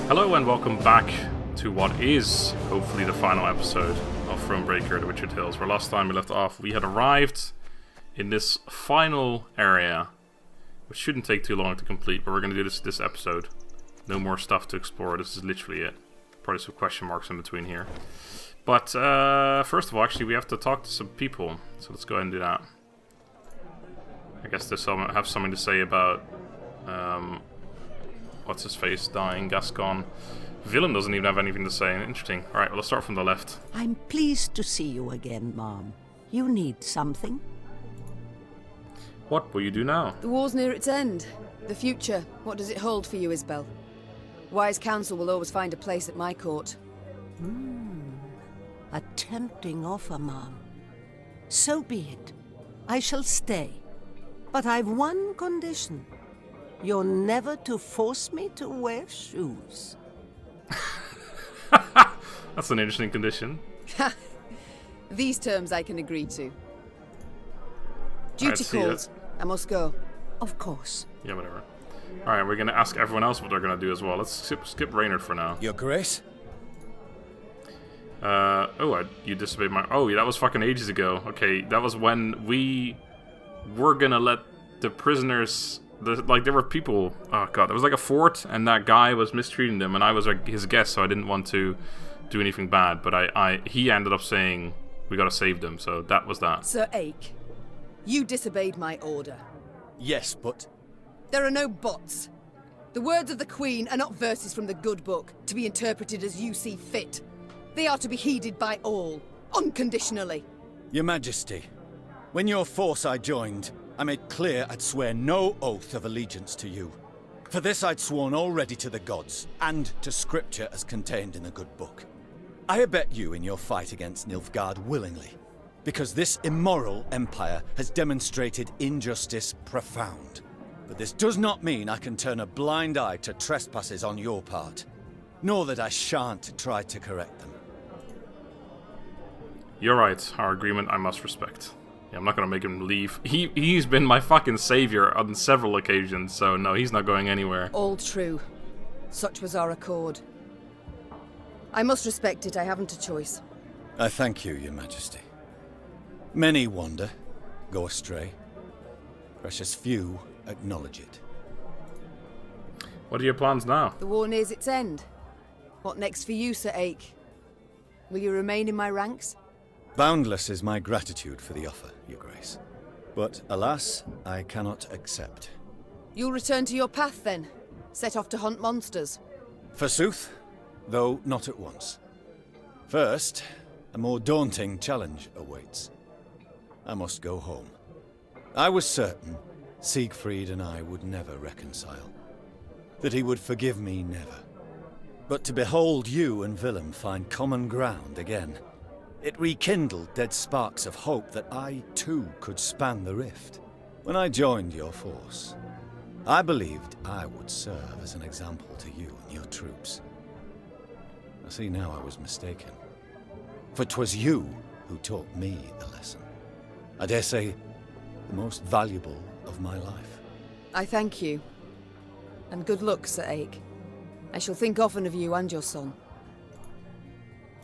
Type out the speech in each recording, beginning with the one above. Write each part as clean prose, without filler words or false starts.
Hello and welcome back to what is hopefully the final episode of Thronebreaker, The Witcher Tales, where last time we left off we had arrived in this final area, which shouldn't take too long to complete, but we're going to do this episode. No more stuff to explore, this is literally it. Probably some question marks in between here. But first of all, actually we have to talk to some people, so let's go ahead and do that. I guess they have something to say about what's his face dying, Gascon. Villain doesn't even have anything to say. Interesting. Alright, well, let's start from the left. I'm pleased to see you again, Mom. You need something? What will you do now? The war's near its end. The future, what does it hold for you, Isbel? Wise counsel will always find a place at my court. A tempting offer, Mom. So be it. I shall stay. But I've one condition. You're never to force me to wear shoes. That's an interesting condition. These terms I can agree to. Duty calls. I must go. Of course. Yeah, whatever. Alright, we're going to ask everyone else what they're going to do as well. Let's skip Reynard for now. Your Grace? You disobeyed my... Oh, yeah, that was fucking ages ago. Okay, that was when we were going to let the prisoners... there were people... Oh, God. There was like a fort, and that guy was mistreating them, and I was his guest, so I didn't want to do anything bad. But he ended up saying, we gotta save them, so that was that. Sir Ake, you disobeyed my order. Yes, but... There are no buts. The words of the Queen are not verses from the good book, to be interpreted as you see fit. They are to be heeded by all, unconditionally. Your Majesty, when your force I joined, I made clear I'd swear no oath of allegiance to you. For this I'd sworn already to the gods, and to scripture as contained in the good book. I abet you in your fight against Nilfgaard willingly, because this immoral empire has demonstrated injustice profound. But this does not mean I can turn a blind eye to trespasses on your part, nor that I shan't try to correct them. You're right, our agreement I must respect. Yeah, I'm not gonna make him leave. He's been my fucking savior on several occasions, so no, he's not going anywhere. All true. Such was our accord. I must respect it, I haven't a choice. I thank you, Your Majesty. Many wander, go astray. Precious few acknowledge it. What are your plans now? The war nears its end. What next for you, Sir Ake? Will you remain in my ranks? Boundless is my gratitude for the offer, Your Grace. But alas, I cannot accept. You'll return to your path then? Set off to hunt monsters? Forsooth, though not at once. First, a more daunting challenge awaits. I must go home. I was certain Siegfried and I would never reconcile. That he would forgive me never. But to behold you and Willem find common ground again, it rekindled dead sparks of hope that I, too, could span the rift. When I joined your force, I believed I would serve as an example to you and your troops. I see now I was mistaken. For 'twas you who taught me the lesson. I dare say, the most valuable of my life. I thank you. And good luck, Sir Ake. I shall think often of you and your son.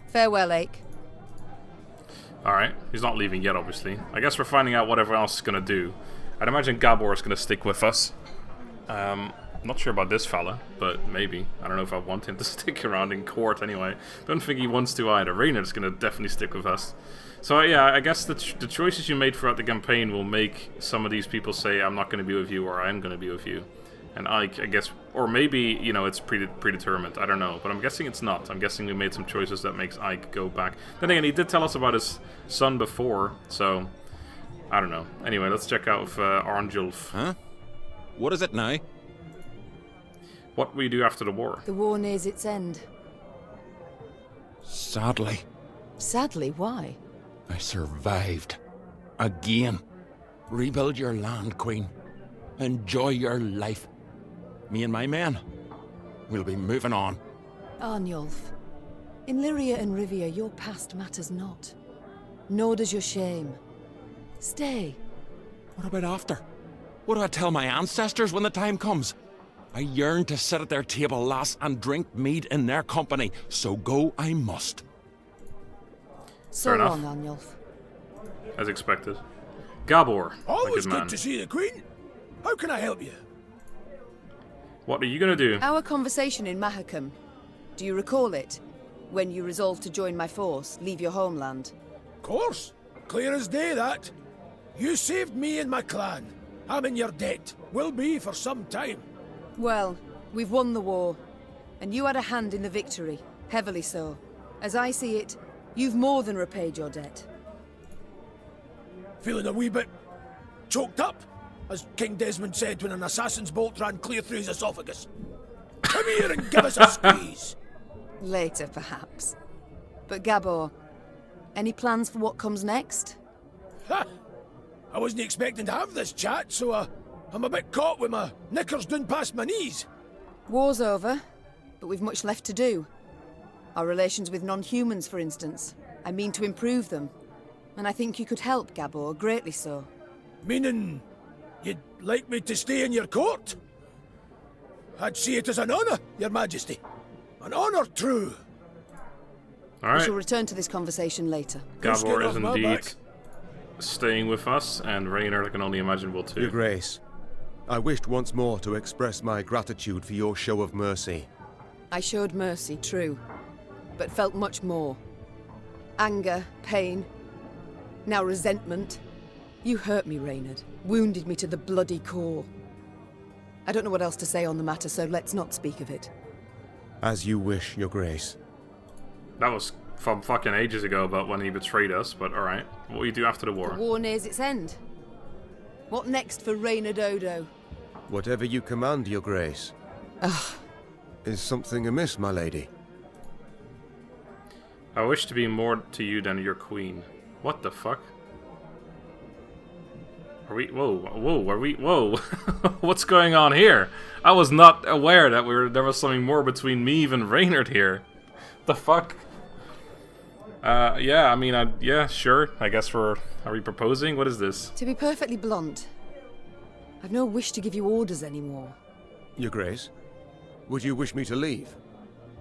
Farewell, Ake. Alright, he's not leaving yet, obviously. I guess we're finding out what everyone else is going to do. I'd imagine Gabor is going to stick with us. Not sure about this fella, but maybe. I don't know if I want him to stick around in court anyway. Don't think he wants to either. Reynard's going to definitely stick with us. So yeah, I guess the choices you made throughout the campaign will make some of these people say, I'm not going to be with you, or I am going to be with you. And Ike, I guess, or maybe, you know, it's predetermined. I don't know, but I'm guessing it's not. I'm guessing we made some choices that makes Ike go back. Then again, he did tell us about his son before, so I don't know. Anyway, let's check out with Arnjulf. Huh? What is it now? What will you do after the war? The war nears its end. Sadly, Sadly, why? I survived. Again. Rebuild your land, Queen. Enjoy your life. Me and my men, we'll be moving on. Arnjulf, in Lyria and Rivia, your past matters not. Nor does your shame. Stay. What about after? What do I tell my ancestors when the time comes? I yearn to sit at their table, lass, and drink mead in their company, so go I must. So long, Anjulf. As expected. Gabor, Always my good man. good to see the Queen. How can I help you? What are you gonna do? Our conversation in Mahakam. Do you recall it? When you resolved to join my force, leave your homeland. Of course. Clear as day, that. You saved me and my clan. I'm in your debt. Will be for some time. Well, we've won the war. And you had a hand in the victory. Heavily so. As I see it, you've more than repaid your debt. Feeling a wee bit choked up, as King Desmond said when an assassin's bolt ran clear through his esophagus. Come here and give us a squeeze. Later, perhaps. But Gabor, any plans for what comes next? Ha! I wasn't expecting to have this chat, so I'm a bit caught with my knickers down past my knees. War's over, but we've much left to do. Our relations with non-humans, for instance. I mean to improve them. And I think you could help, Gabor, greatly so. Meaning, you'd like me to stay in your court? I'd see it as an honour, your majesty. An honour true. We Alright, shall return to this conversation later. Gabor is off my indeed back. staying with us, and Raynor, I can only imagine, will too. Your Grace, I wished once more to express my gratitude for your show of mercy. I showed mercy, true, but felt much more. Anger, pain, now resentment. You hurt me, Reynard. Wounded me to the bloody core. I don't know what else to say on the matter, so let's not speak of it. As you wish, Your Grace. That was from fucking ages ago about when he betrayed us, but alright. What will you do after the war? The war nears its end. What next for Reynard Odo? Whatever you command, Your Grace. Ugh. Is something amiss, my lady? I wish to be more to you than your queen. What the fuck? Are we? Whoa! Are we? Whoa! What's going on here? I was not aware that there was something more between Meve and Reynard here. The fuck? Yeah. I mean, yeah, sure. I guess are we proposing? What is this? To be perfectly blunt, I've no wish to give you orders anymore. Your Grace, would you wish me to leave?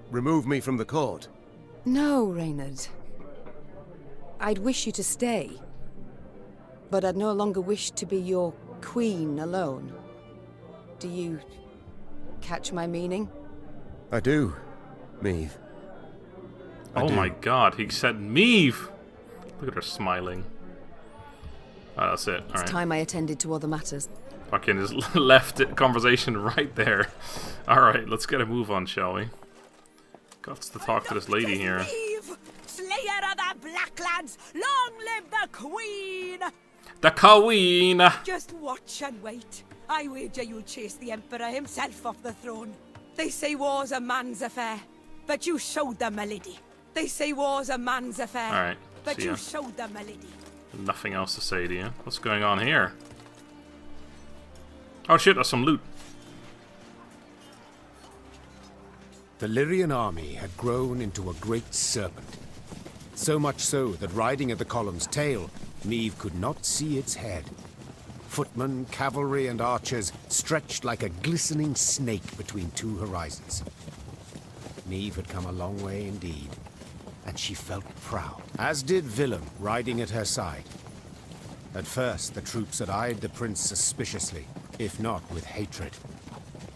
Remove me from the court? No, Reynard. I'd wish you to stay. But I'd no longer wish to be your queen alone. Do you catch my meaning? I do, Meve. I Oh do. my god, he said Meve! Look at her smiling. Oh, that's it. It's Alright. time I attended to other matters. Fucking just left it conversation right there. Alright, let's get a move on, shall we? Got to talk to this lady here. Meve, slayer of the Blacklands, long live the Queen! The Queen! Just watch and wait. I wager you'll chase the Emperor himself off the throne. They say war's a man's affair, but you showed them, my lady. They say war's a man's affair, Alright, but see you ya. showed them, my lady. Nothing else to say to you. What's going on here? Oh shit, that's some loot. The Lyrian army had grown into a great serpent. So much so that riding at the column's tail, Meve could not see its head. Footmen, cavalry, and archers stretched like a glistening snake between two horizons. Meve had come a long way indeed, and she felt proud, as did Willem riding at her side. At first, the troops had eyed the prince suspiciously, if not with hatred.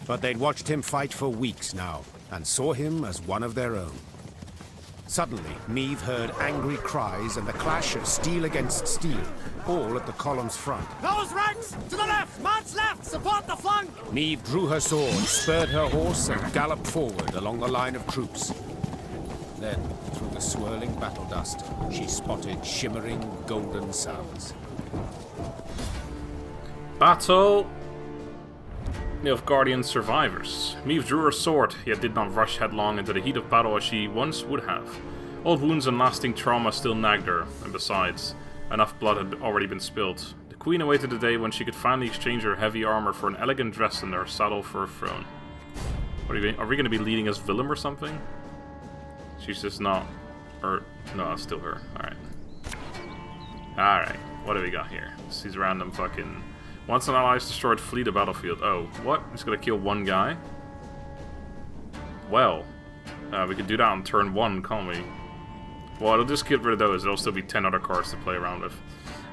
But they'd watched him fight for weeks now, and saw him as one of their own. Suddenly, Meve heard angry cries and the clash of steel against steel, all at the column's front. Those ranks! To the left! March left! Support the flank! Meve drew her sword, spurred her horse, and galloped forward along the line of troops. Then, through the swirling battle dust, she spotted shimmering golden suns. Battle! Nilfgaardian survivors. Meve drew her sword, yet did not rush headlong into the heat of battle as she once would have. Old wounds and lasting trauma still nagged her, and besides, enough blood had already been spilled. The queen awaited the day when she could finally exchange her heavy armor for an elegant dress and her saddle for a throne. Are we going to be leading as Willem or something? She's just not... Or... No, it's still her. Alright. Alright. What do we got here? These random fucking... Once an ally is destroyed, flee the battlefield. Oh, what? It's gonna kill one guy? Well, we could do that on turn 1, can't we? Well, it'll just get rid of those. There'll still be 10 other cards to play around with.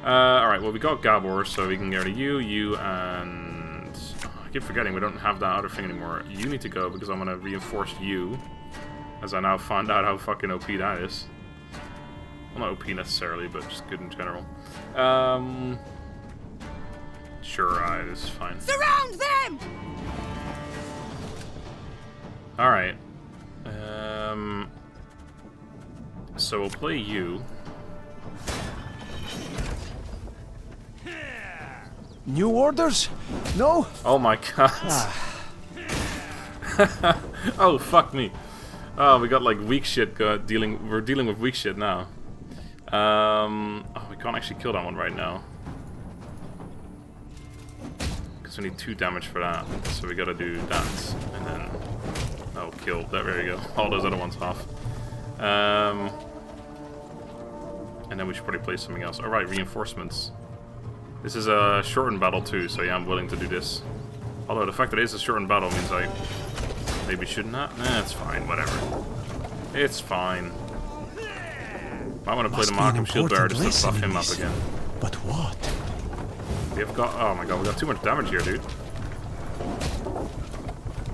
Alright, well, we got Gabor, so we can get rid of you, and... Oh, I keep forgetting we don't have that other thing anymore. You need to go, because I'm gonna reinforce you. As I now find out how fucking OP that is. Well, not OP necessarily, but just good in general. Sure, this is fine. Surround them! Alright. So we'll play you. New orders? No? Oh my god. Oh, fuck me. Oh, we got like weak shit we're dealing with weak shit now. Oh, we can't actually kill that one right now. Because we need 2 damage for that. So we gotta do that. And then... Oh, kill. There you go. All those other ones off. And then we should probably play something else. Alright, reinforcements. This is a shortened battle too, so yeah, I'm willing to do this. Although the fact that it is a shortened battle means I maybe should not. Nah, it's fine, whatever. It's fine. I want to play the Markham Shield Bearer just to buff him up again. But what? We have got... Oh my god, we got too much damage here, dude.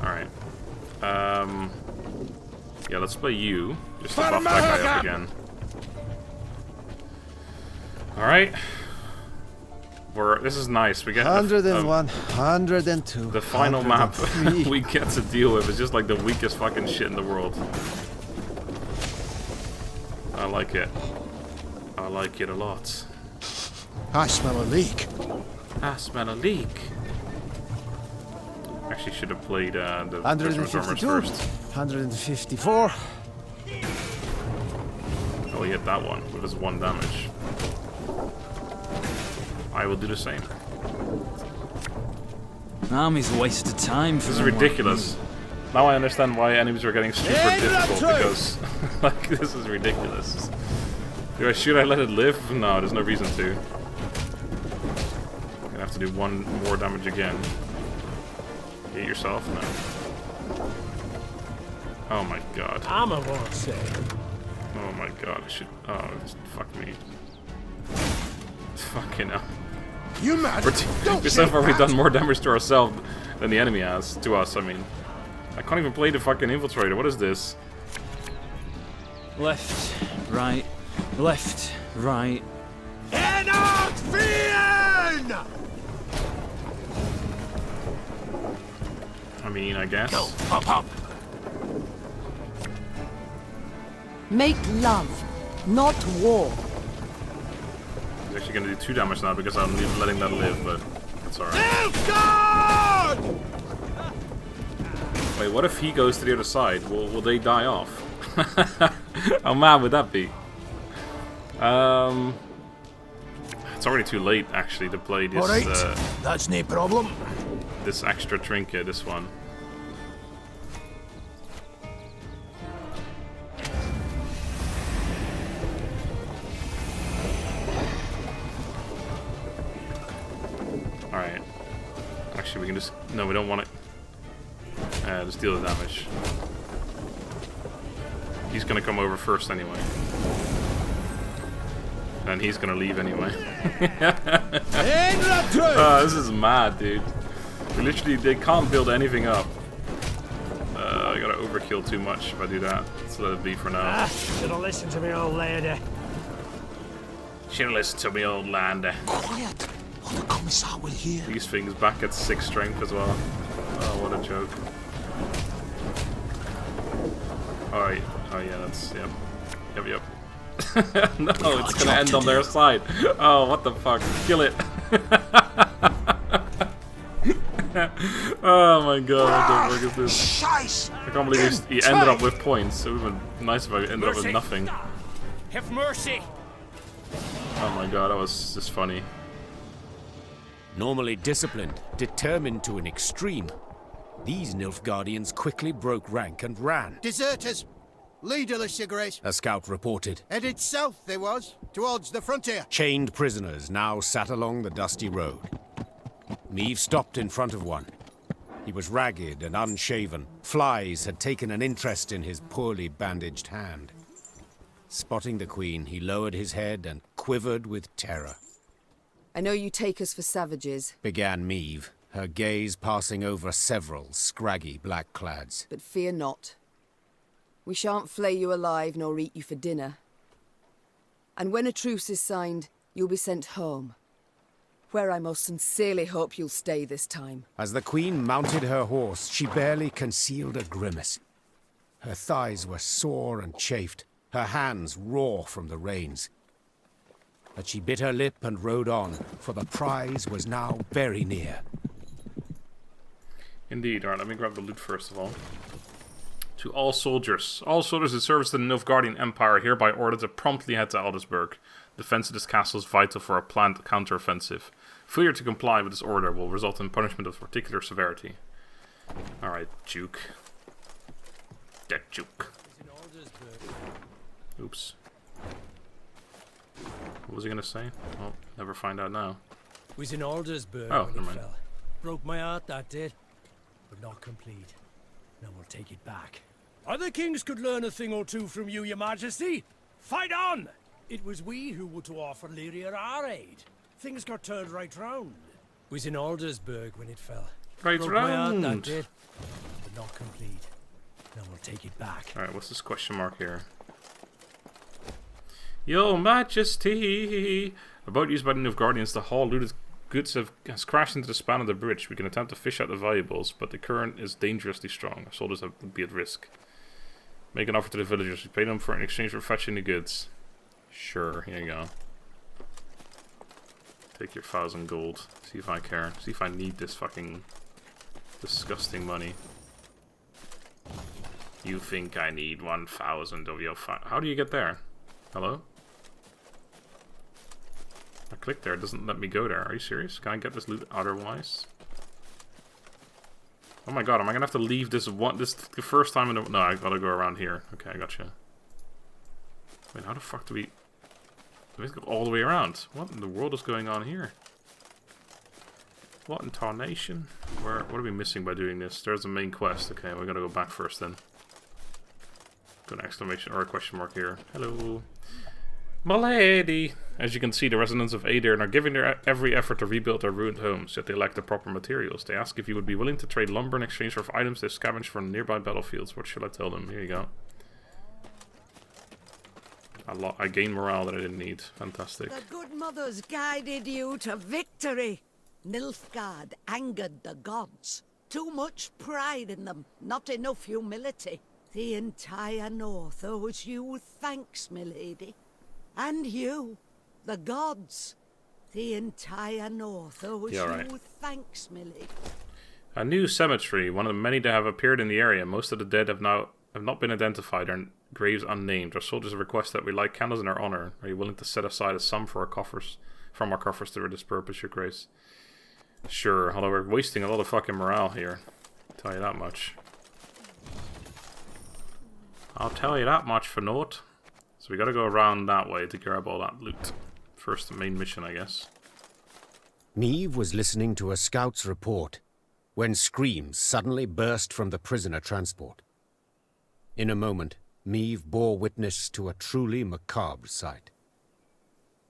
Alright. Yeah, let's play you. Just to buff that guy up again. Alright. This is nice. We get 101, 102. the final map we get to deal with is just like the weakest fucking shit in the world. I like it. I like it a lot. I smell a leak. I smell a leak. Actually, should have played the 152, first. 154. Oh, he hit that one with his 1 damage. I will do the same. Army's a waste of time for This is ridiculous. Now I understand why enemies are getting super difficult, because like this is ridiculous. Should I let it live? No, there's no reason to. I'm gonna have to do 1 more damage again. Hit yourself? No. Oh my god. I'm a won't say. Oh my god, I should... Oh, just fuck me. Fucking hell. You mad? So far we've done more damage to ourselves than the enemy has. To us, I mean. I can't even play the fucking infiltrator. What is this? Left, right, left, right. I mean, I guess. Go, hop, hop. Make love, not war. He's actually gonna do 2 damage now because I'm letting that live, but that's alright. Nilfgaard! Wait, what if he goes to the other side? Will they die off? How mad would that be? It's already too late actually to play this. Alright, that's no problem. This extra trinket, this one. Alright. Actually, we can just... No, we don't want it. Just deal the damage. He's gonna come over first anyway. And he's gonna leave anyway. This is mad, dude. They can't build anything up. I gotta overkill too much if I do that. Let's let it be for now. Should've listened to me, old lady. Should've listened to me, old lady. Quiet, or the commissar will hear. These things back at 6 strength as well. Oh, what a joke. Alright. Oh yeah, that's... Yep. Yep. No, it's gonna end on their side. Oh, what the fuck. Kill it. Oh my god, what the fuck is this? I can't believe he ended up with points. It would have been nice if I ended up with nothing. Have mercy. Oh my god, that was just funny. Normally disciplined, determined to an extreme, these Nilfgaardians quickly broke rank and ran. Deserters! Leaderless, your grace. A scout reported. Headed south they was, towards the frontier. Chained prisoners now sat along the dusty road. Meve stopped in front of one. He was ragged and unshaven. Flies had taken an interest in his poorly bandaged hand. Spotting the Queen, he lowered his head and quivered with terror. I know you take us for savages, Began Meve, her gaze passing over several scraggy black-clads. but fear not. We shan't flay you alive nor eat you for dinner. And when a truce is signed, you'll be sent home, where I most sincerely hope you'll stay this time. As the Queen mounted her horse, she barely concealed a grimace. Her thighs were sore and chafed, her hands raw from the reins. But she bit her lip and rode on, for the prize was now very near. Indeed. Alright, let me grab the loot first of all. To all soldiers. All soldiers in service to the Nilfgaardian Empire hereby ordered to promptly head to Aldersburg. Defense of this castle is vital for a planned counteroffensive. Failure to comply with this order will result in punishment of particular severity. Alright, Duke. Get Duke. Oops. What was he gonna say? Oh, never find out now. Was in Aldersburg Oh, when never it mind. fell. Broke my heart, that did. But not complete. Now we'll take it back. Other kings could learn a thing or two from you, your majesty. Fight on! It was we who were to offer Lyria our aid. Things got turned right round. Was in Aldersburg when it fell. Right Broke my heart, that round. did. But not complete. Now we'll take it back. Alright, what's this question mark here? Your Majesty! A boat used by the Nilfgaardians to haul looted goods has crashed into the span of the bridge. We can attempt to fish out the valuables, but the current is dangerously strong. Our soldiers would be at risk. Make an offer to the villagers. We pay them for in exchange for fetching the goods. Sure, here you go. Take your 1,000 gold. See if I care. See if I need this fucking disgusting money. You think I need 1,000 of your How do you get there? Hello? I clicked there, it doesn't let me go there. Are you serious? Can I get this loot otherwise? Oh my god, am I gonna have to leave this one? This the first time in the. No, I gotta go around here. Okay, I gotcha. Wait, how the fuck do we. Do we have to go all the way around? What in the world is going on here? What in tarnation? What are we missing by doing this? There's the main quest. Okay, we gotta go back first then. Got an exclamation or a question mark here. Hello. Milady! As you can see, the residents of Aedirn are giving their every effort to rebuild their ruined homes, yet they lack the proper materials. They ask if you would be willing to trade lumber in exchange for items they scavenge from nearby battlefields. What should I tell them? Here you go. I gained morale that I didn't need. Fantastic. The good mothers guided you to victory. Nilfgaard angered the gods. Too much pride in them, not enough humility. The entire North owes you thanks, milady. And you, the gods. The entire North owes you thanks, milady. A new cemetery, one of the many that have appeared in the area. Most of the dead have not been identified, and graves unnamed. Our soldiers request that we light candles in our honor. Are you willing to set aside a sum for our coffers, from our coffers for this purpose, your grace? Sure, although we're wasting a lot of fucking morale here. I'll tell you that much. I'll tell you that much for naught. So we gotta go around that way to grab all that loot. First, the main mission, I guess. Meve was listening to a scout's report when screams suddenly burst from the prisoner transport. In a moment, Meve bore witness to a truly macabre sight.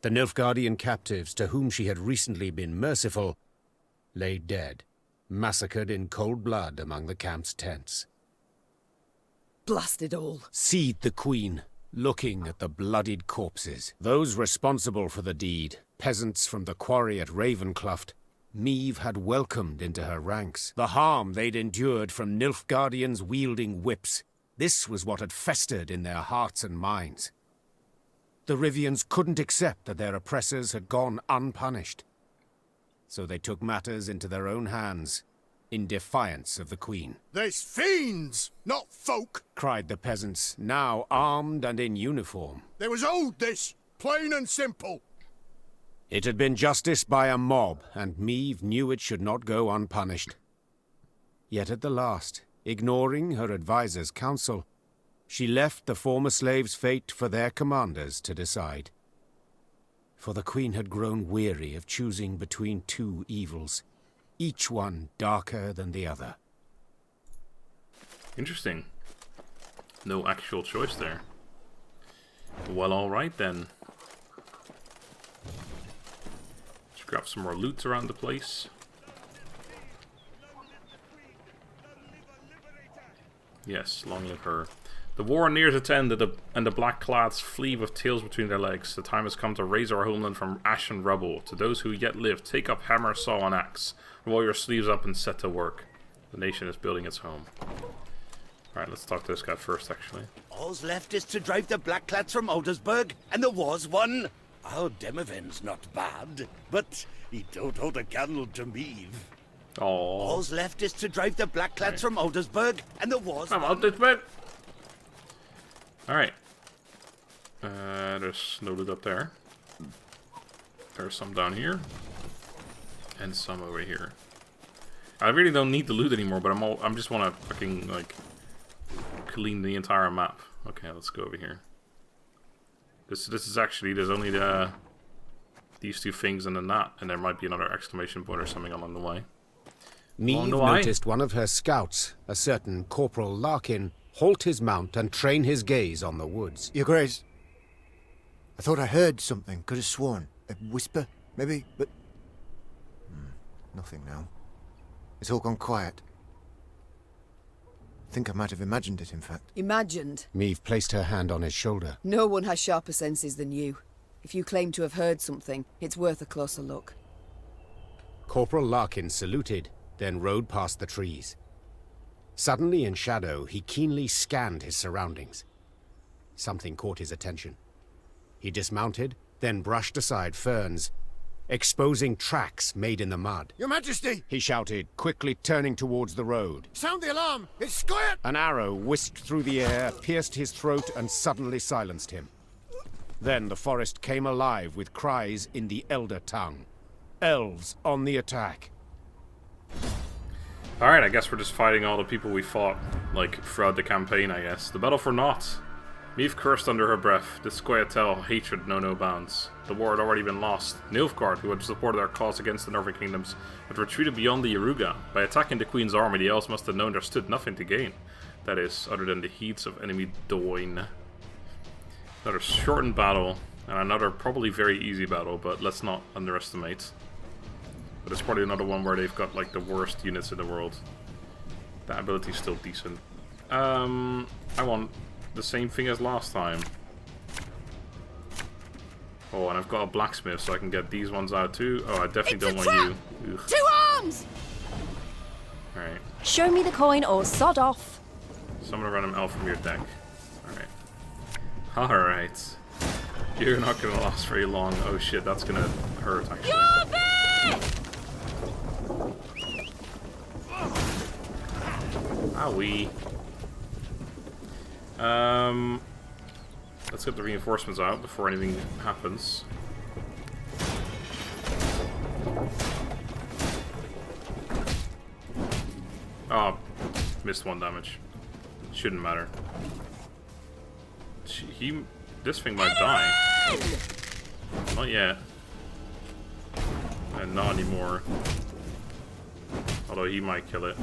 The Nilfgaardian captives to whom she had recently been merciful lay dead, massacred in cold blood among the camp's tents. Blast it all. Seethed the Queen, looking at the bloodied corpses. Those responsible for the deed, peasants from the quarry at Ravencloft, Meve had welcomed into her ranks. The harm they'd endured from Nilfgaardians wielding whips, this was what had festered in their hearts and minds. The Rivians couldn't accept that their oppressors had gone unpunished. So they took matters into their own hands, in defiance of the Queen. There's fiends, not folk, cried the peasants, now armed and in uniform. They was owed this, plain and simple. It had been justice by a mob, and Meve knew it should not go unpunished. Yet at the last, ignoring her advisor's counsel, she left the former slaves' fate for their commanders to decide. For the Queen had grown weary of choosing between two evils. each one darker than the other. Interesting. No actual choice there. Well, alright then. Let's grab some more loot around the place. Yes, long live her. The war nears its end, and the black-clads flee with tails between their legs. The time has come to raise our homeland from ash and rubble. To those who yet live, take up hammer, saw, and axe. Roll your sleeves up and set to work. The nation is building its home. Alright, let's talk to this guy first, actually. All's left is to drive the black-clads from Aldersburg, and the war's won. Our Demoven's not bad, but he don't hold a candle to Meve. All's left is to drive the black-clads from Aldersburg, and the war's won. Aldersburg! Alright. There's no loot up there. There's some down here. And some over here. I really don't need the loot anymore, but I'm just want to fucking, like, clean the entire map. Okay, let's go over here. This is actually, there's only these two things and then that, and there might be another exclamation point or something along the way. Meve noticed one of her scouts, a certain Corporal Larkin, halt his mount and train his gaze on the woods. Your Grace, I thought I heard something, could have sworn. A whisper, maybe, but... nothing now. It's all gone quiet. I think I might have imagined it, in fact. Imagined? Meve placed her hand on his shoulder. No one has sharper senses than you. If you claim to have heard something, it's worth a closer look. Corporal Larkin saluted, then rode past the trees. Suddenly in shadow, he keenly scanned his surroundings. Something caught his attention. He dismounted, then brushed aside ferns, exposing tracks made in the mud. Your Majesty! He shouted, quickly turning towards the road. Sound the alarm! It's Scoia'd! An arrow whisked through the air, pierced his throat, and suddenly silenced him. Then the forest came alive with cries in the Elder tongue. Elves on the attack. Alright, I guess we're just fighting all the people we fought, like, throughout the campaign, I guess. The battle for naught. Meve cursed under her breath. This Scoia'd hatred know no bounds. The war had already been lost. Nilfgaard, who had supported our cause against the Northern Kingdoms, had retreated beyond the Yaruga. By attacking the Queen's army, the elves must have known there stood nothing to gain. That is, other than the heats of enemy Doin. Another shortened battle, and another probably very easy battle, but let's not underestimate. But it's probably another one where they've got like the worst units in the world. That ability's still decent. I want the same thing as last time. Oh, and I've got a blacksmith, so I can get these ones out too. Oh, I definitely don't want you. Ugh. 2 arms! Alright. Show me the coin or sod off. Summon a random elf from your deck. Alright. Alright. You're not gonna last very long. Oh shit, that's gonna hurt actually. Owie. Let's get the reinforcements out before anything happens. Oh, missed 1 damage. Shouldn't matter. This thing might die. Not yet. And not anymore. Although he might kill it.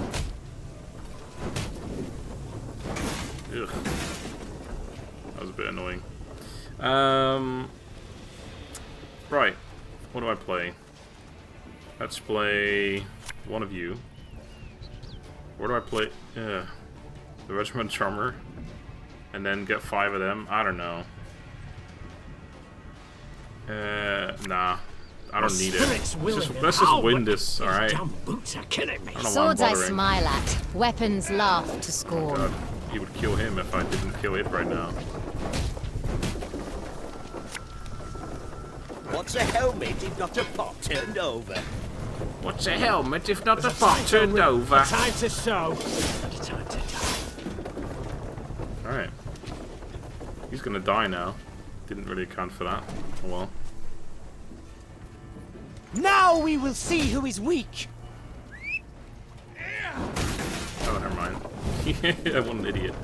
Ugh. That was a bit annoying. Right. What do I play? Let's play one of you. Where do I play? The Regiment Charmer. And then get 5 of them. I don't know. Nah. I don't need it. Let's just win this, alright? Swords I smile at, weapons laugh to scorn. Oh God, he would kill him if I didn't kill it right now. What's a helmet if not a pot turned over? What's a helmet if not a pot turned over? Time to sow. Time to die. Alright. He's gonna die now. Didn't really account for that. Oh well. Now we will see who is weak. Oh, never mind. What an idiot.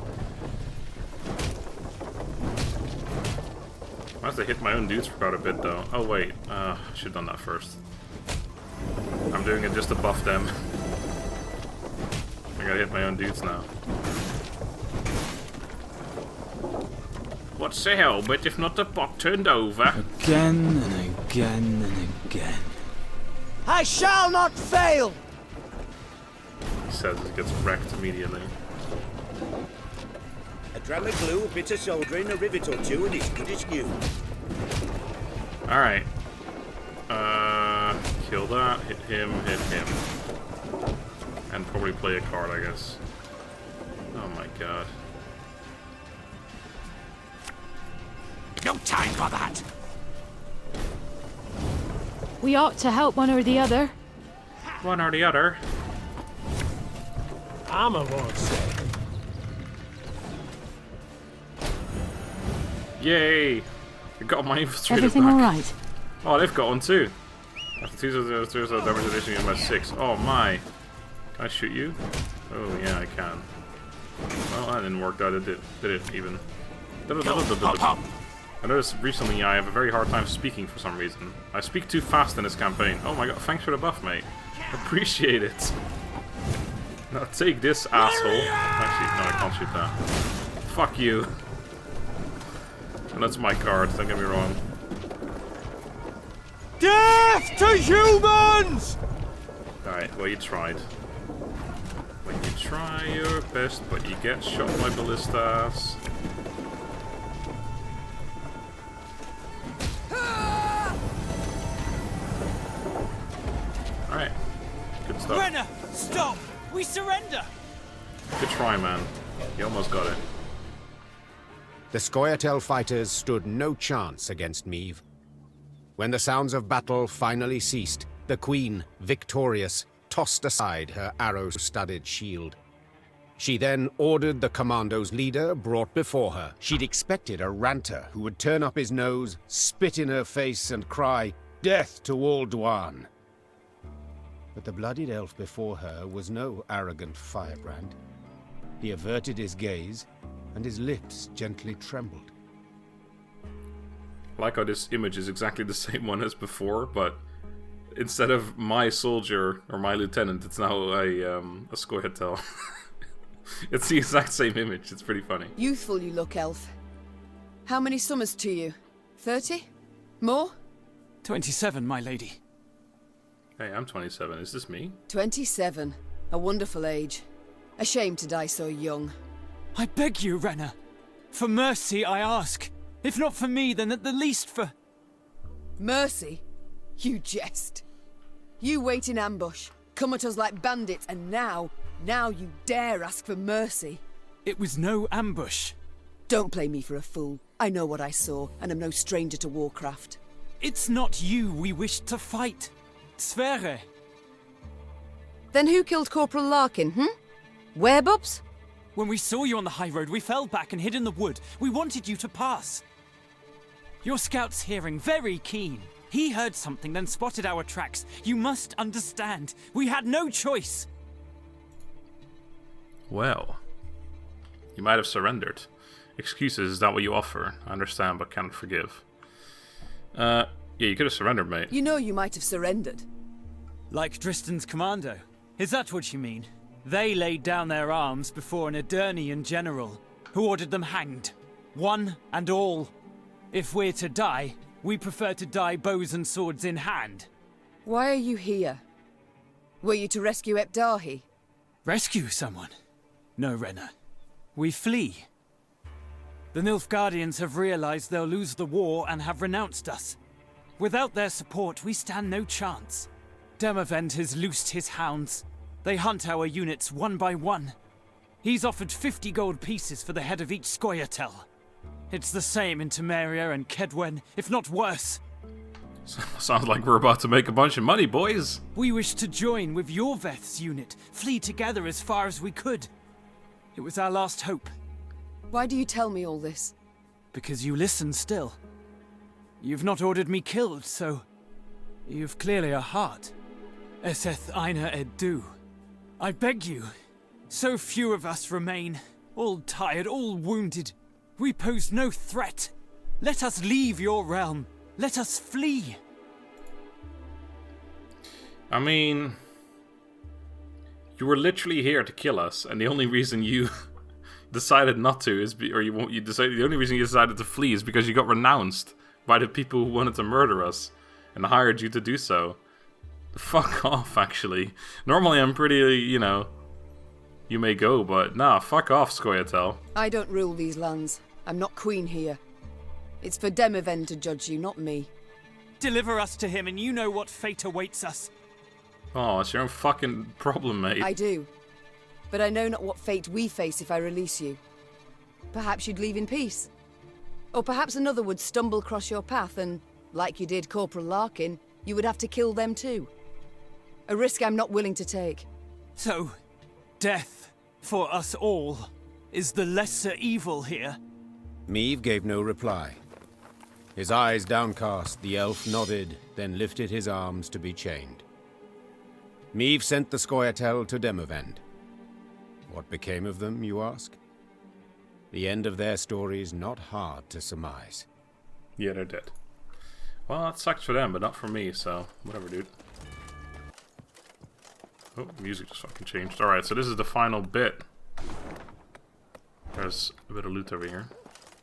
I must have hit my own dudes for quite a bit though. Oh wait, I should have done that first. I'm doing it just to buff them. I gotta hit my own dudes now. What's the hell, but if not the pot turned over? Again and again and again. I shall not fail! He says he gets wrecked immediately. A dram of glue, a bit of soldering, a rivet or two, and it's good as new. Alright. Kill that, hit him. And probably play a card, I guess. Oh my god. No time for that! We ought to help one or the other. One or the other. Armor won't say. Yay! I got my infiltrator Everything back. alright? Oh, they've got one too. After 2 damage addition in my 6. Oh my. Can I shoot you? Oh yeah, I can. Well, that didn't work out, did it even? I noticed recently I have a very hard time speaking for some reason. I speak too fast in this campaign. Oh my god, thanks for the buff, mate. Appreciate it. Now take this, asshole. Actually, no, I can't shoot that. Fuck you. And that's my card, don't get me wrong. Death to humans! Alright, well you tried. When you try your best, but you get shot by ballistas. Alright. Good stuff. Renner, stop! We surrender! Good try, man. You almost got it. The Scoia'tael fighters stood no chance against Meve. When the sounds of battle finally ceased, the Queen, victorious, tossed aside her arrow-studded shield. She then ordered the commando's leader brought before her. She'd expected a ranter who would turn up his nose, spit in her face, and cry, "Death to all Dwan!" But the bloodied elf before her was no arrogant firebrand. He averted his gaze, and his lips gently trembled. I like how this image is exactly the same one as before, but instead of my soldier or my lieutenant, it's now a Scoia'tael. It's the exact same image. It's pretty funny. Youthful you look, elf. How many summers to you? 30? More? 27, my lady. Hey, I'm 27. Is this me? 27. A wonderful age. A shame to die so young. I beg you, Renner. For mercy, I ask. If not for me, then at the least for... Mercy? You jest. You wait in ambush, come at us like bandits, and now you dare ask for mercy. It was no ambush. Don't play me for a fool. I know what I saw, and am no stranger to warcraft. It's not you we wished to fight. Sverre. Then who killed Corporal Larkin, Werebubs? When we saw you on the high road, we fell back and hid in the wood. We wanted you to pass. Your scout's hearing, very keen. He heard something, then spotted our tracks. You must understand. We had no choice. Well, you might have surrendered. Excuses, is that what you offer? I understand, but cannot forgive. Yeah, you could have surrendered, mate. You know you might have surrendered. Like Dristan's commando. Is that what you mean? They laid down their arms before an Edirnian general, who ordered them hanged. One and all. If we're to die, we prefer to die bows and swords in hand. Why are you here? Were you to rescue Ep. Dahi? Rescue someone? No, Renner. We flee. The Nilfgaardians have realized they'll lose the war and have renounced us. Without their support, we stand no chance. Demavend has loosed his hounds. They hunt our units one by one. He's offered 50 gold pieces for the head of each Scoia'tael. It's the same in Temeria and Kedwen, if not worse. Sounds like we're about to make a bunch of money, boys. We wish to join with your Veth's unit, flee together as far as we could. It was our last hope. Why do you tell me all this? Because you listen still. You've not ordered me killed, so... You've clearly a heart. Eseth Aina Edu. I beg you. So few of us remain. All tired, all wounded. We pose no threat. Let us leave your realm. Let us flee. I mean, you were literally here to kill us, and the only reason you decided not to is, the only reason you decided to flee is because you got renounced by the people who wanted to murder us and hired you to do so. Fuck off, actually. Normally I'm pretty, you know, you may go, but nah, fuck off, Scoia'tael. I don't rule these lands. I'm not queen here. It's for Demiven to judge you, not me. Deliver us to him and you know what fate awaits us. Oh, it's your own fucking problem, mate. I do. But I know not what fate we face if I release you. Perhaps you'd leave in peace. Or perhaps another would stumble across your path and, like you did Corporal Larkin, you would have to kill them too. A risk I'm not willing to take. So, death, for us all, is the lesser evil here? Meve gave no reply. His eyes downcast, the elf nodded, then lifted his arms to be chained. Meve sent the Scoia'tael to Demavend. What became of them, you ask? The end of their story's not hard to surmise. Yeah, they're dead. Well, that sucks for them, but not for me, so whatever, dude. Oh, music just fucking changed. Alright, so this is the final bit. There's a bit of loot over here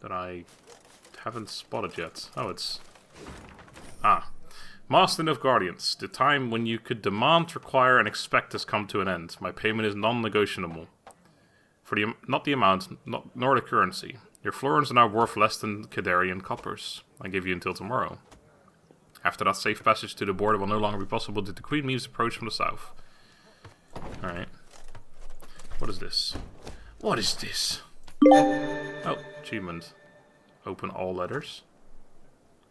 that I haven't spotted yet. Oh, it's... Ah. Master Nilfgaardians, the time when you could demand, require, and expect has come to an end. My payment is non-negotiable. For the not the amount, nor the currency. Your florins are now worth less than Kadarian coppers. I give you until tomorrow. After that safe passage to the border will no longer be possible due to Queen Meve's approach from the south. Alright. What is this? What is this? Oh, achievement. Open all letters.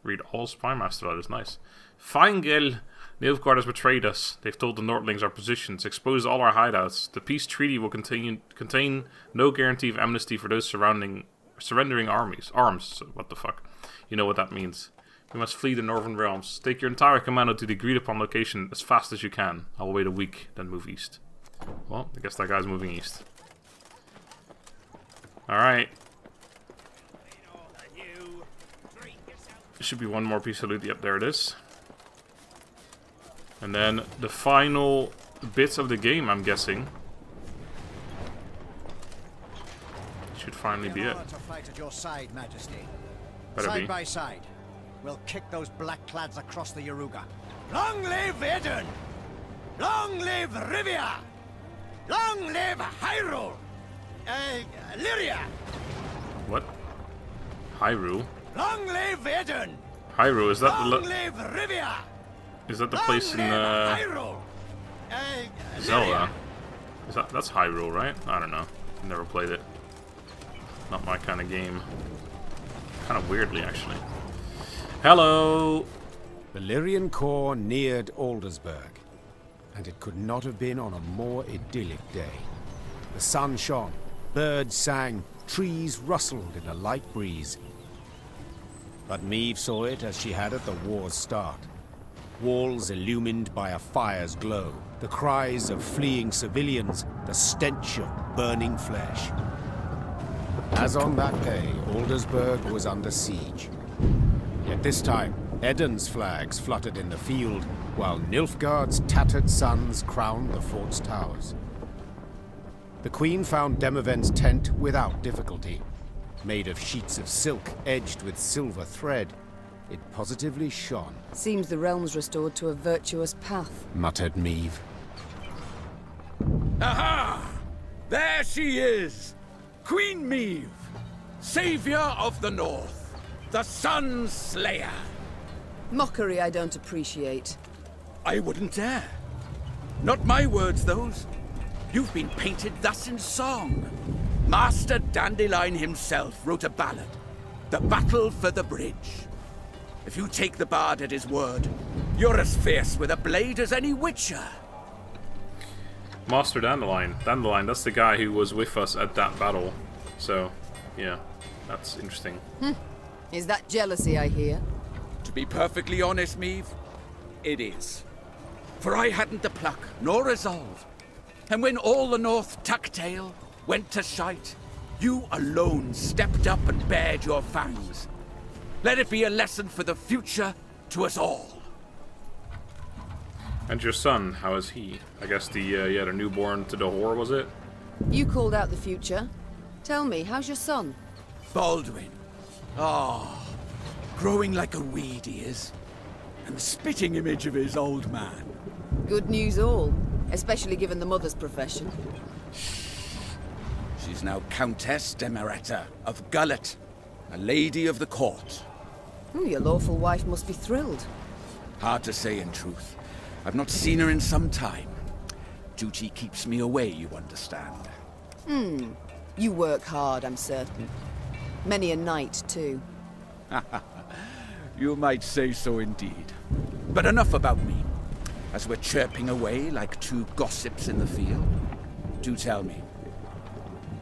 Read all Spymaster letters. Nice. Feingel! Nilfgaard has betrayed us. They've told the Nordlings our positions, exposed all our hideouts. The peace treaty will contain no guarantee of amnesty for those surrendering arms. What the fuck? You know what that means. We must flee the Northern Realms. Take your entire commando to the agreed upon location as fast as you can. I will wait a week, then move east. Well, I guess that guy's moving east. Alright. There should be one more piece of loot. Yep, there it is. And then the final bits of the game, I'm guessing. Should finally be it. To fight at your side, Majesty. Better Side be. by side. We'll kick those blackclads across the Yaruga. Long live Eden! Long live Rivia! Long live Hyrule! Lyria! What? Hyrule? Long live Eden! Hyrule, is that Long live Rivia! Is that the place in Zelda? Is that's Hyrule, right? I don't know. Never played it. Not my kind of game. Kind of weirdly, actually. Hello! The Lyrian Corps neared Aldersburg, and it could not have been on a more idyllic day. The sun shone, birds sang, trees rustled in a light breeze. But Meve saw it as she had at the war's start. Walls illumined by a fire's glow, the cries of fleeing civilians, the stench of burning flesh. As on that day, Aldersburg was under siege. Yet this time, Eden's flags fluttered in the field, while Nilfgaard's tattered sons crowned the fort's towers. The Queen found Demavend's tent without difficulty. Made of sheets of silk edged with silver thread, it positively shone. Seems the realm's restored to a virtuous path, muttered Meve. Aha! There she is! Queen Meve, savior of the North, the Sun Slayer. Mockery I don't appreciate. I wouldn't dare. Not my words, those. You've been painted thus in song. Master Dandelion himself wrote a ballad, The Battle for the Bridge. If you take the bard at his word, you're as fierce with a blade as any witcher. Master Dandelion. Dandelion, that's the guy who was with us at that battle. So, yeah, that's interesting. Is that jealousy I hear? To be perfectly honest, Meve, it is. For I hadn't the pluck nor resolve. And when all the North tucked tail, went to shite, you alone stepped up and bared your fangs. Let it be a lesson for the future to us all. And your son, how is he? I guess the newborn to the whore, was it? You called out the future. Tell me, how's your son? Baldwin. Oh, growing like a weed he is. And the spitting image of his old man. Good news all, especially given the mother's profession. She's now Countess Demeretta of Gullet, a lady of the court. Your lawful wife must be thrilled. Hard to say in truth. I've not seen her in some time. Duty keeps me away, you understand. You work hard, I'm certain. Many a night, too. You might say so indeed. But enough about me. As we're chirping away like two gossips in the field, do tell me,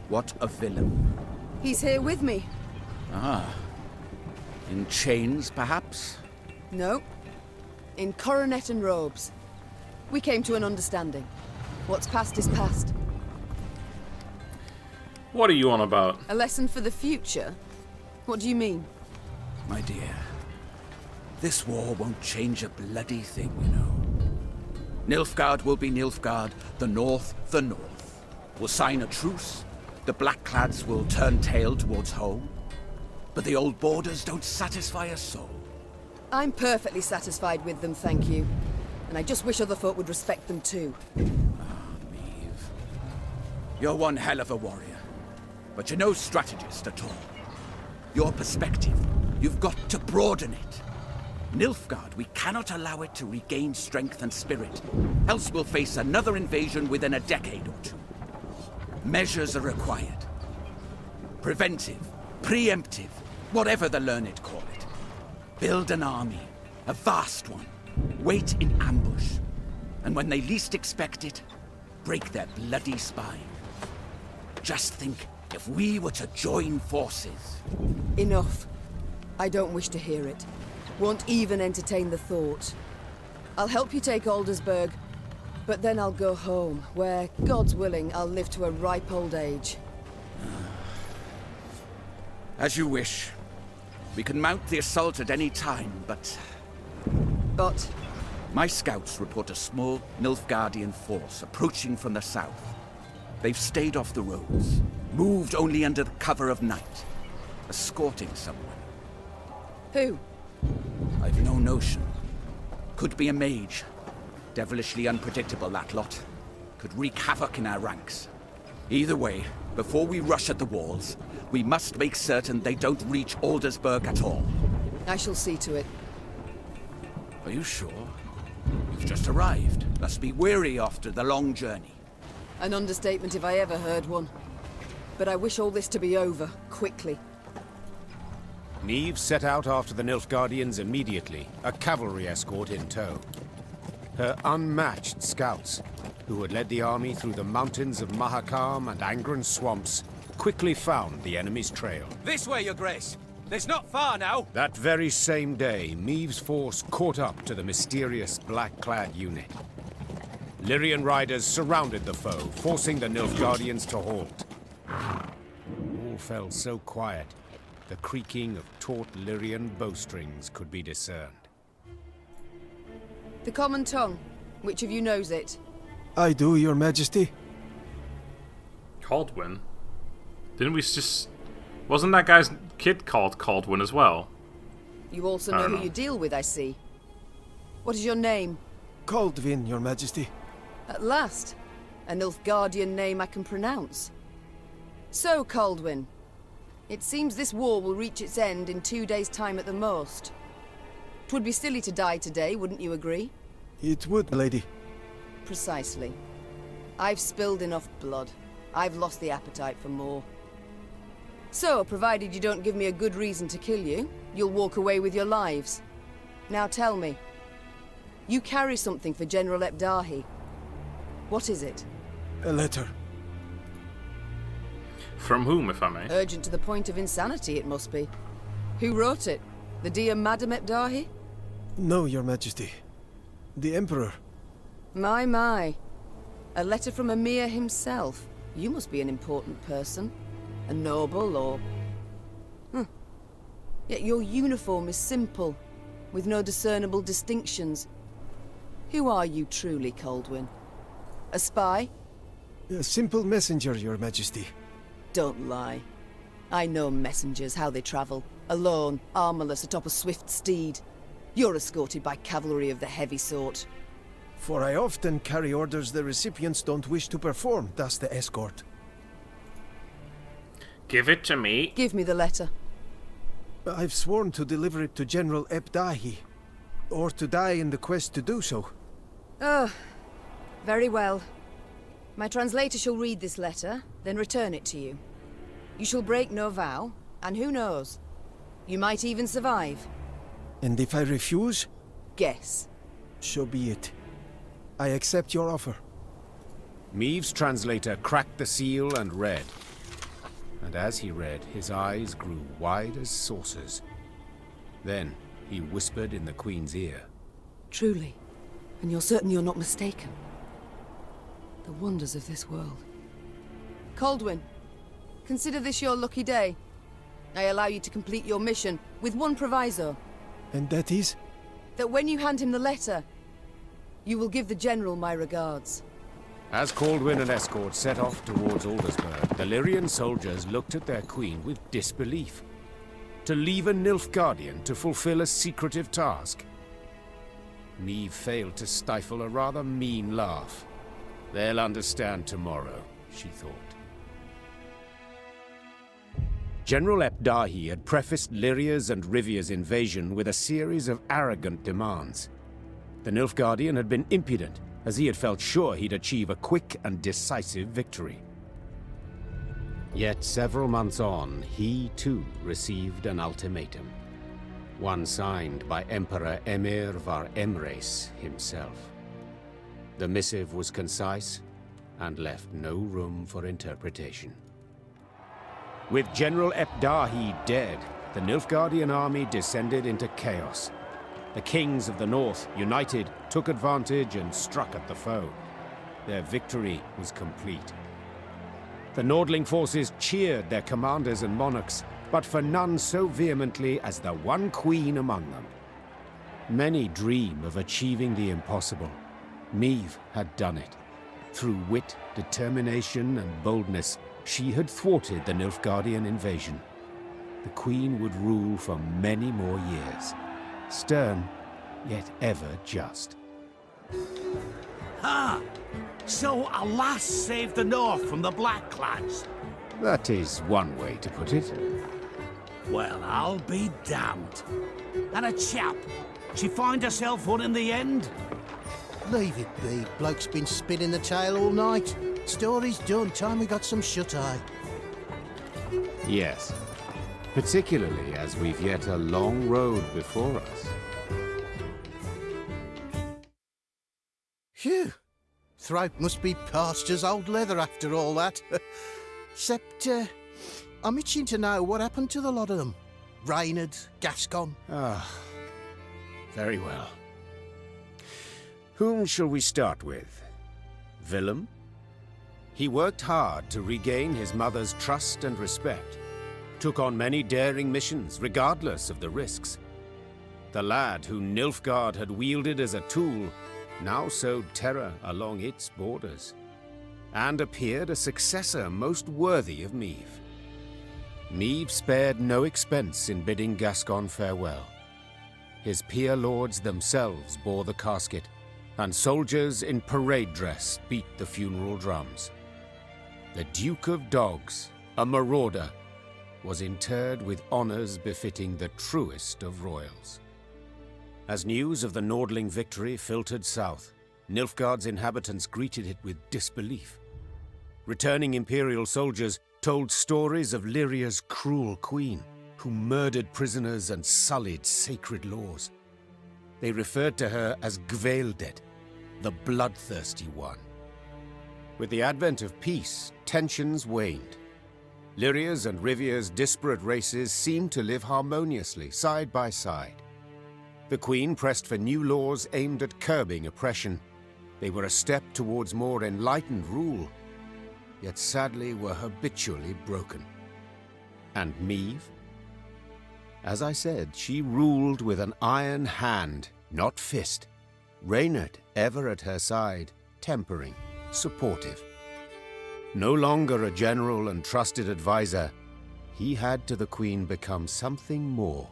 what a villain. He's here with me. Ah. In chains, perhaps? No. In coronet and robes. We came to an understanding. What's past is past. What are you on about? A lesson for the future? What do you mean? My dear, this war won't change a bloody thing, you know. Nilfgaard will be Nilfgaard, the North. We'll sign a truce, the Blackclads will turn tail towards home, but the old borders don't satisfy a soul. I'm perfectly satisfied with them, thank you. And I just wish other folk would respect them too. Meve. You're one hell of a warrior, but you're no strategist at all. Your perspective, you've got to broaden it. Nilfgaard, we cannot allow it to regain strength and spirit, else we'll face another invasion within a decade or two. Measures are required. Preventive, preemptive, whatever the learned call it. Build an army, a vast one. Wait in ambush. And when they least expect it, break their bloody spine. Just think, if we were to join forces... Enough. I don't wish to hear it. Won't even entertain the thought. I'll help you take Aldersburg, but then I'll go home, where, God's willing, I'll live to a ripe old age. As you wish. We can mount the assault at any time, but... But? My scouts report a small Nilfgaardian force approaching from the south. They've stayed off the roads, moved only under the cover of night, escorting someone. Who? I've no notion. Could be a mage. Devilishly unpredictable, that lot. Could wreak havoc in our ranks. Either way, before we rush at the walls, we must make certain they don't reach Aldersburg at all. I shall see to it. Are you sure? You've just arrived. Must be weary after the long journey. An understatement if I ever heard one. But I wish all this to be over, quickly. Meve set out after the Nilfgaardians immediately, a cavalry escort in tow. Her unmatched scouts, who had led the army through the mountains of Mahakam and Angren swamps, quickly found the enemy's trail. This way, Your Grace. It's not far now. That very same day, Meve's force caught up to the mysterious black-clad unit. Lyrian riders surrounded the foe, forcing the Nilfgaardians to halt. All fell so quiet, the creaking of taut Lyrian bowstrings could be discerned. The common tongue. Which of you knows it? I do, Your Majesty. Caldwin? Didn't we just... Wasn't that guy's kid called Caldwin as well? You also know who you deal with, I see. What is your name? Caldwin, Your Majesty. At last. A Nilfgaardian name I can pronounce. So, Caldwin. It seems this war will reach its end in 2 days' time at the most. 'Twould be silly to die today, wouldn't you agree? It would, lady. Precisely. I've spilled enough blood. I've lost the appetite for more. So, provided you don't give me a good reason to kill you, you'll walk away with your lives. Now tell me. You carry something for General Dahi. What is it? A letter. From whom, if I may? Urgent to the point of insanity, it must be. Who wrote it? The dear Madame Dahi? No, Your Majesty. The Emperor. My. A letter from Emir himself. You must be an important person. A noble, or... Yet your uniform is simple, with no discernible distinctions. Who are you truly, Coldwin? A spy? A simple messenger, Your Majesty. Don't lie. I know messengers, how they travel. Alone, armorless atop a swift steed. You're escorted by cavalry of the heavy sort. For I often carry orders the recipients don't wish to perform, thus the escort. Give it to me. Give me the letter. I've sworn to deliver it to General Dahi, or to die in the quest to do so. Oh, very well. My translator shall read this letter, then return it to you. You shall break no vow, and who knows? You might even survive. And if I refuse? Guess. So be it. I accept your offer. Meve's translator cracked the seal and read. And as he read, his eyes grew wide as saucers. Then he whispered in the Queen's ear. Truly, and you're certain you're not mistaken. The wonders of this world. Coldwin, consider this your lucky day. I allow you to complete your mission, with one proviso. And that is? That when you hand him the letter, you will give the General my regards. As Coldwin and escort set off towards Aldersburg, the Lyrian soldiers looked at their queen with disbelief. To leave a Nilfgaardian to fulfill a secretive task? Meve failed to stifle a rather mean laugh. They'll understand tomorrow, she thought. General Dahi had prefaced Lyria's and Rivia's invasion with a series of arrogant demands. The Nilfgaardian had been impudent, as he had felt sure he'd achieve a quick and decisive victory. Yet several months on, he too received an ultimatum. One signed by Emperor Emir var Emreis himself. The missive was concise and left no room for interpretation. With General Dahi dead, the Nilfgaardian army descended into chaos. The kings of the north, united, took advantage and struck at the foe. Their victory was complete. The Nordling forces cheered their commanders and monarchs, but for none so vehemently as the one queen among them. Many dream of achieving the impossible. Meve had done it. Through wit, determination, and boldness, she had thwarted the Nilfgaardian invasion. The queen would rule for many more years. Stern, yet ever just. Ah! So a lass saved the North from the Blackclads? That is one way to put it. Well, I'll be damned. And a chap. She find herself one in the end? Leave it be. Bloke's been spinning the tale all night. Story's done. Time we got some shut-eye. Yes. Particularly as we've yet a long road before us. Phew. Throat must be parched as old leather after all that. Except, I'm itching to know what happened to the lot of them. Reynard, Gascon. Ah, very well. Whom shall we start with? Willem? He worked hard to regain his mother's trust and respect. Took on many daring missions, regardless of the risks. The lad who Nilfgaard had wielded as a tool now sowed terror along its borders, and appeared a successor most worthy of Meve. Meve spared no expense in bidding Gascon farewell. His peer lords themselves bore the casket, and soldiers in parade dress beat the funeral drums. The Duke of Dogs, a marauder, was interred with honors befitting the truest of royals. As news of the Nordling victory filtered south, Nilfgaard's inhabitants greeted it with disbelief. Returning Imperial soldiers told stories of Lyria's cruel queen, who murdered prisoners and sullied sacred laws. They referred to her as Gvaeldet, the bloodthirsty one. With the advent of peace, tensions waned. Lyria's and Rivia's disparate races seemed to live harmoniously, side by side. The Queen pressed for new laws aimed at curbing oppression. They were a step towards more enlightened rule, yet sadly were habitually broken. And Meve? As I said, she ruled with an iron hand, not fist. Reynard ever at her side, tempering, supportive. No longer a general and trusted advisor, he had to the Queen become something more.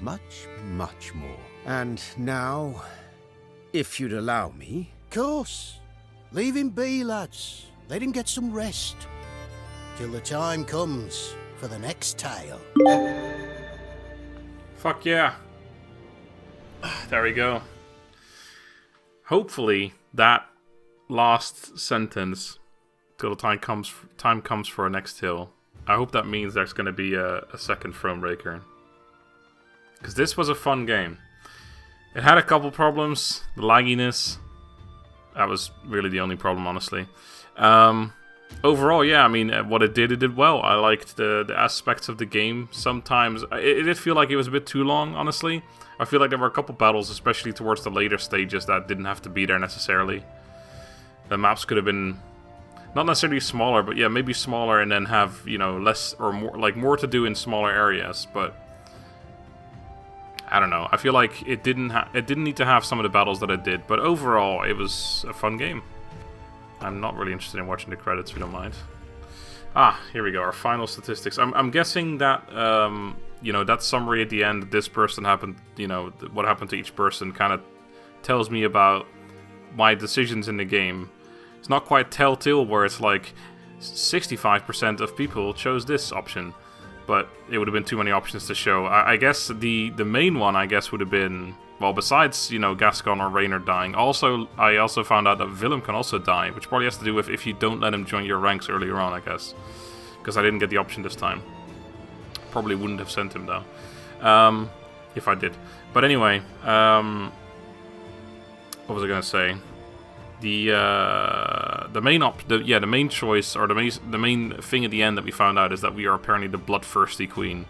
Much, much more. And now, if you'd allow me... Course. Leave him be, lads. Let him get some rest. Till the time comes for the next tale. Fuck yeah. There we go. Hopefully, that last sentence, till the time comes for our next tale, I hope that means there's going to be a second Thronebreaker. Because this was a fun game. It had a couple problems. The lagginess. That was really the only problem, honestly. Overall, yeah, I mean, what it did well. I liked the aspects of the game. Sometimes, it did feel like it was a bit too long, honestly. I feel like there were a couple battles, especially towards the later stages, that didn't have to be there necessarily. The maps could have been, not necessarily smaller, but yeah, maybe smaller and then have, you know, less or more, like more to do in smaller areas, but... I don't know. I feel like it didn't need to have some of the battles that it did, but overall, it was a fun game. I'm not really interested in watching the credits, if you don't mind. Ah, here we go. Our final statistics. I'm guessing that you know, that summary at the end, this person happened. You know, what happened to each person, kind of tells me about my decisions in the game. It's not quite Telltale, where it's like 65% of people chose this option. But it would have been too many options to show. I guess the main one, I guess, would have been, well, besides, you know, Gascon or Reynard dying. Also, I also found out that Willem can also die, which probably has to do with if you don't let him join your ranks earlier on, I guess. Because I didn't get the option this time. Probably wouldn't have sent him, though. If I did. But anyway, what was I going to say? The main choice, or the main thing at the end that we found out, is that we are apparently the bloodthirsty queen,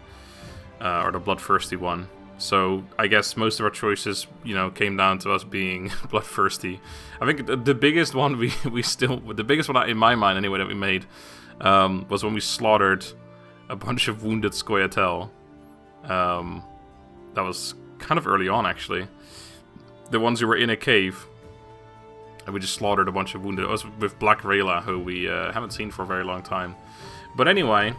or the bloodthirsty one. So I guess most of our choices, you know, came down to us being bloodthirsty. I think the biggest one the biggest one in my mind anyway that we made, was when we slaughtered a bunch of wounded Scoia'tael. That was kind of early on, actually. The ones who were in a cave. And we just slaughtered a bunch of wounded. It was with Black Rayla, who we haven't seen for a very long time. But anyway,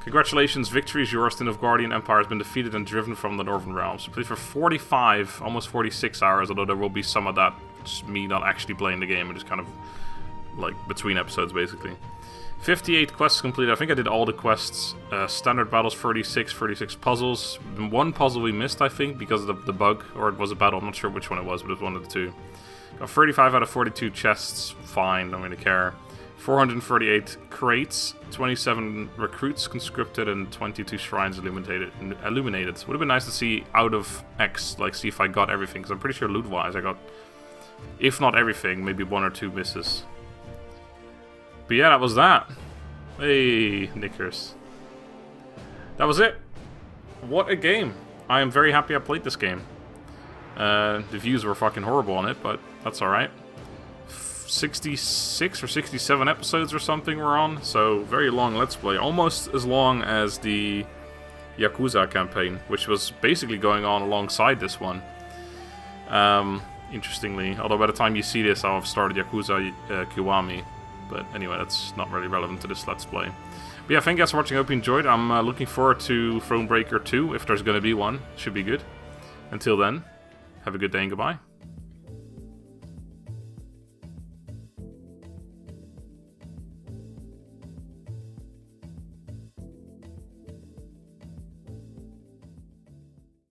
congratulations, victory is yours. The Nilfgaardian Empire has been defeated and driven from the Northern Realms. We played for 45, almost 46 hours, although there will be some of that, just me not actually playing the game, and just kind of, like, between episodes, basically. 58 quests completed. I think I did all the quests. Standard battles, 36 puzzles. One puzzle we missed, I think, because of the bug, or it was a battle. I'm not sure which one it was, but it was one of the two. Got 35 out of 42 chests, fine, don't really care. 438 crates, 27 recruits conscripted, and 22 shrines illuminated. Would have been nice to see out of X, like see if I got everything, because I'm pretty sure loot-wise I got, if not everything, maybe one or two misses. But yeah, that was that. Hey, Knickers. That was it. What a game. I am very happy I played this game. The views were fucking horrible on it, but that's alright. 66 or 67 episodes or something we're on, so very long Let's Play. Almost as long as the Yakuza campaign, which was basically going on alongside this one. Interestingly, although by the time you see this I'll have started Yakuza Kiwami. But anyway, that's not really relevant to this Let's Play. But yeah, thank you guys for watching, I hope you enjoyed. I'm looking forward to Thronebreaker 2, if there's going to be one. Should be good. Until then, have a good day and goodbye.